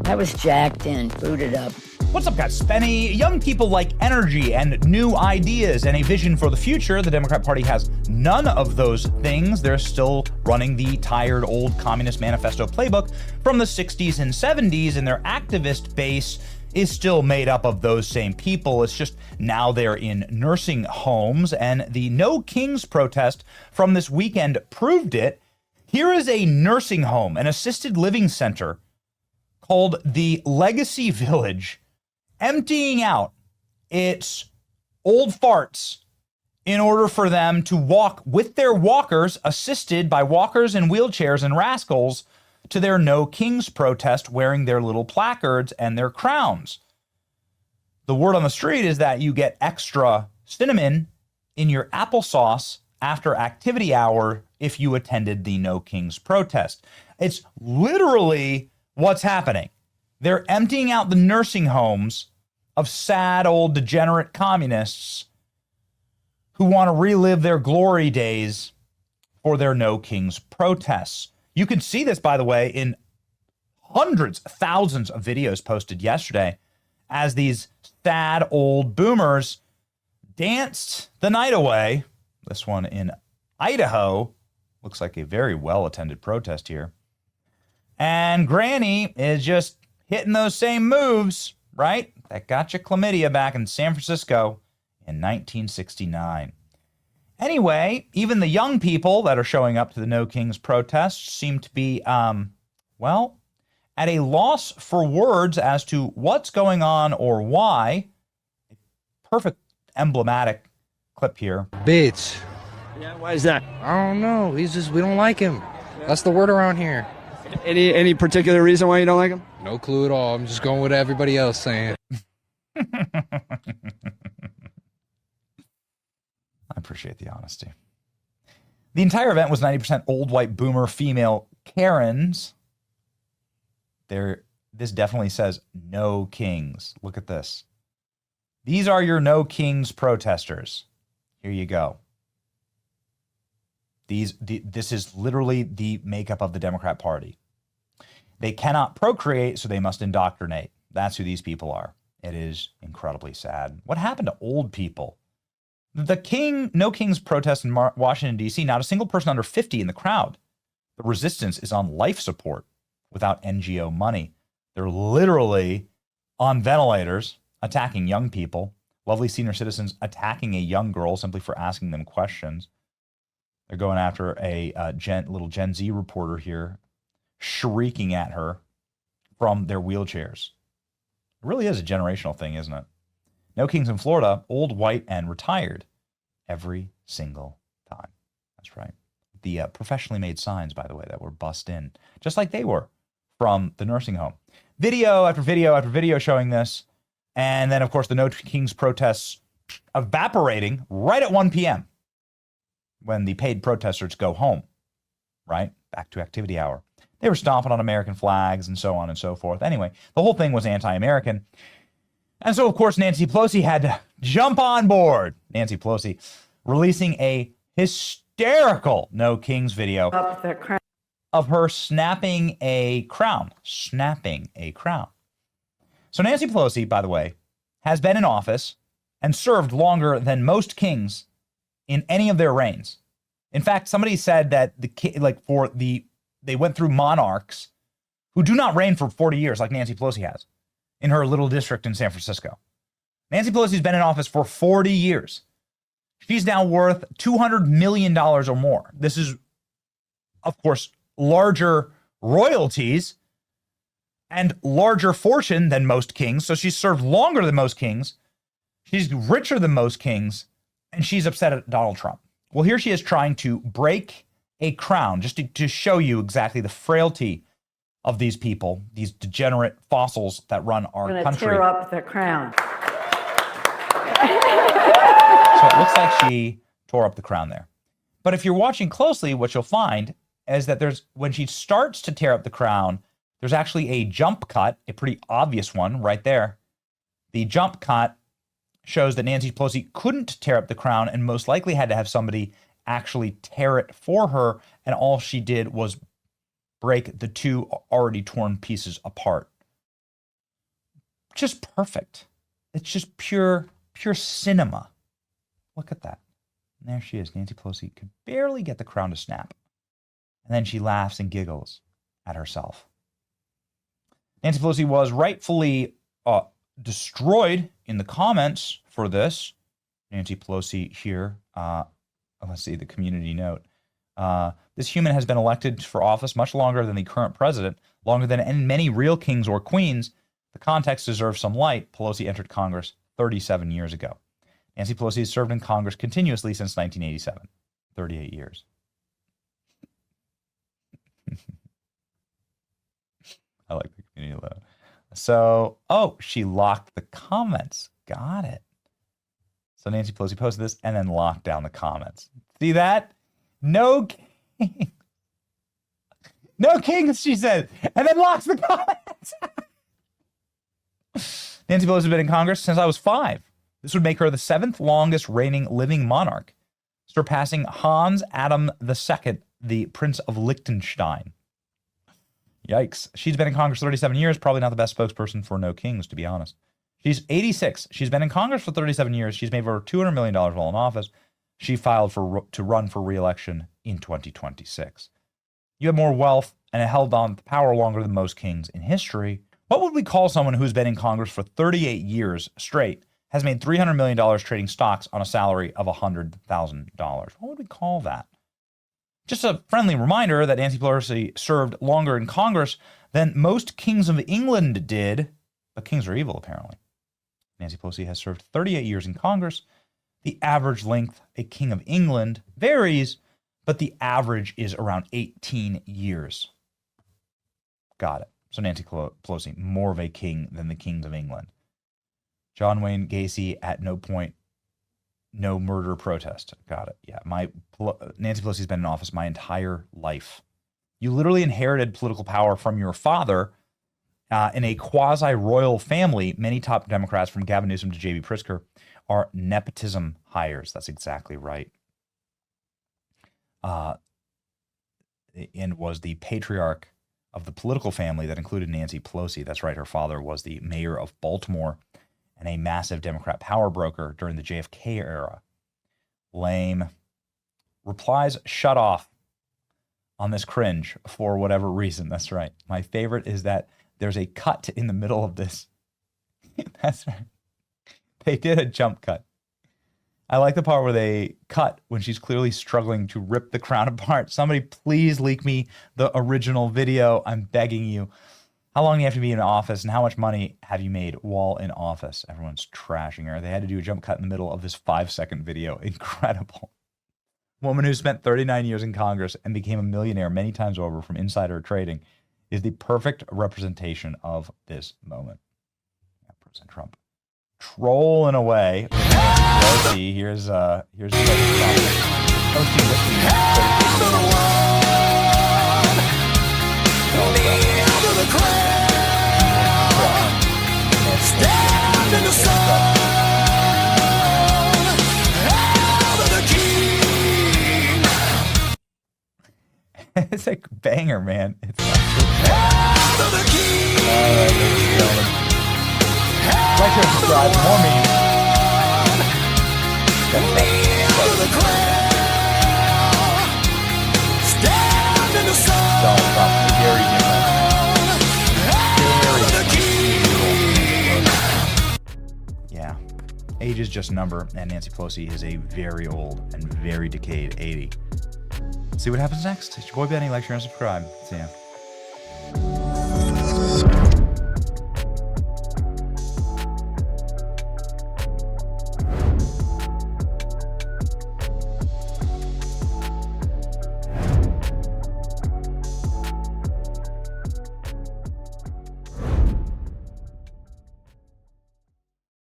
I was jacked in, booted up. What's up, guys? Spenny. Young people like energy and new ideas and a vision for the future. The Democrat Party has none of those things. They're still running the tired old Communist Manifesto playbook from the 60s and 70s, and their activist base is still made up of those same people. It's just now they're in nursing homes, and the No Kings protest from this weekend proved it. Here is a nursing home, an assisted living center called the Legacy Village, emptying out its old farts in order for them to walk with their walkers, assisted by walkers and wheelchairs and rascals, to their No Kings protest, wearing their little placards and their crowns. The word on the street is that you get extra cinnamon in your applesauce after activity hour if you attended the No Kings protest. It's literally what's happening. They're emptying out the nursing homes of sad old degenerate communists who want to relive their glory days for their No Kings protests. You can see this, by the way, in hundreds, thousands of videos posted yesterday as these sad old boomers danced the night away. This one in Idaho looks like a very well-attended protest here. And Granny is just hitting those same moves, right? That got you chlamydia back in San Francisco in 1969. Anyway, even the young people that are showing up to the No Kings protests seem to be, well, at a loss for words as to what's going on or why. Perfect emblematic clip here. Bitch. Yeah, why is that? I don't know. He's just, we don't like him. That's the word around here. Any particular reason why you don't like him? No clue at all. I'm just going with everybody else saying. I appreciate the honesty. The entire event was 90% old white boomer female Karens. This definitely says No Kings. Look at this. These are your No Kings protesters. Here you go. This is literally the makeup of the Democrat Party. They cannot procreate, so they must indoctrinate. That's who these people are. It is incredibly sad. What happened to old people? The No Kings protest in Washington, D.C., not a single person under 50 in the crowd. The resistance is on life support without NGO money. They're literally on ventilators attacking young people, lovely senior citizens attacking a young girl simply for asking them questions. They're going after a little Gen Z reporter here, shrieking at her from their wheelchairs. It really is a generational thing, isn't it? No Kings in Florida, old, white, and retired every single time. That's right. The professionally made signs, by the way, that were bussed in, just like they were from the nursing home. Video after video after video showing this. And then, of course, the No Kings protests evaporating right at 1 p.m. when the paid protesters go home, right? Back to activity hour. They were stomping on American flags and so on and so forth. Anyway, the whole thing was anti-American. And so, of course, Nancy Pelosi had to jump on board. Nancy Pelosi releasing a hysterical No Kings video of her snapping a crown. Snapping a crown. So Nancy Pelosi, by the way, has been in office and served longer than most kings in any of their reigns. In fact, somebody said that they went through monarchs who do not reign for 40 years like Nancy Pelosi has in her little district in San Francisco. Nancy Pelosi's been in office for 40 years. She's now worth $200 million or more. This is, of course, larger royalties and larger fortune than most kings. So she's served longer than most kings. She's richer than most kings. And she's upset at Donald Trump. Well, here she is trying to break a crown, just to show you exactly the frailty of these people, these degenerate fossils that run our country. Tear up the crown. So it looks like she tore up the crown there. But if you're watching closely, what you'll find is that when she starts to tear up the crown, there's actually a jump cut, a pretty obvious one right there. The jump cut shows that Nancy Pelosi couldn't tear up the crown and most likely had to have somebody actually tear it for her, and all she did was break the two already torn pieces apart. just perfect. It's just pure cinema. Look at that. And there she is. Nancy Pelosi could barely get the crown to snap. And then she laughs and giggles at herself. Nancy Pelosi was rightfully destroyed in the comments for this. Nancy Pelosi here. Let's see the community note. This human has been elected for office much longer than the current president, longer than many real kings or queens. The context deserves some light. Pelosi entered Congress 37 years ago. Nancy Pelosi has served in Congress continuously since 1987, 38 years. I like the community low. So, she locked the comments. Got it. So Nancy Pelosi posted this and then locked down the comments. See that? No king. No kings, she said, and then locks the comments. Nancy Pelosi has been in Congress since I was 5. This would make her the 7th longest reigning living monarch, surpassing Hans Adam II, the Prince of Liechtenstein. Yikes. She's been in Congress 37 years, probably not the best spokesperson for no kings, to be honest. She's 86. She's been in Congress for 37 years. She's made over $200 million while in office. She filed to run for re-election in 2026. You have more wealth and held on to power longer than most kings in history. What would we call someone who's been in Congress for 38 years straight, has made $300 million trading stocks on a salary of $100,000? What would we call that? Just a friendly reminder that Nancy Pelosi served longer in Congress than most kings of England did, but kings are evil, apparently. Nancy Pelosi has served 38 years in Congress. The average length a king of England varies, but the average is around 18 years. Got it. So Nancy Pelosi, more of a king than the kings of England. John Wayne Gacy, at no point, no murder protest. Got it. Yeah, Nancy Pelosi's been in office my entire life. You literally inherited political power from your father in a quasi-royal family. Many top Democrats, from Gavin Newsom to J.B. Pritzker, are nepotism hires. That's exactly right. And was the patriarch of the political family that included Nancy Pelosi. That's right. Her father was the mayor of Baltimore and a massive Democrat power broker during the JFK era. Lame. Replies shut off on this cringe for whatever reason. That's right. My favorite is that there's a cut in the middle of this. That's right. They did a jump cut. I like the part where they cut when she's clearly struggling to rip the crown apart. Somebody please leak me the original video. I'm begging you. How long do you have to be in office, and how much money have you made while in office? Everyone's trashing her. They had to do a jump cut in the middle of this 5-second video. Incredible. Woman who spent 39 years in Congress and became a millionaire many times over from insider trading is the perfect representation of this moment. Yeah, President Trump trolling away. Pelosi, here's the Stand in the sun, out of the king. It's a banger, man. It's Out of the king. all right, ladies and gentlemen. Like, share, subscribe. More memes. Out of the crown. Stand in the sun. Donald Trump, very different. Yeah. Age is just a number, and Nancy Pelosi is a very old and very decayed 80. Let's see what happens next. It's your boy Benny. Like, share, and subscribe. See ya.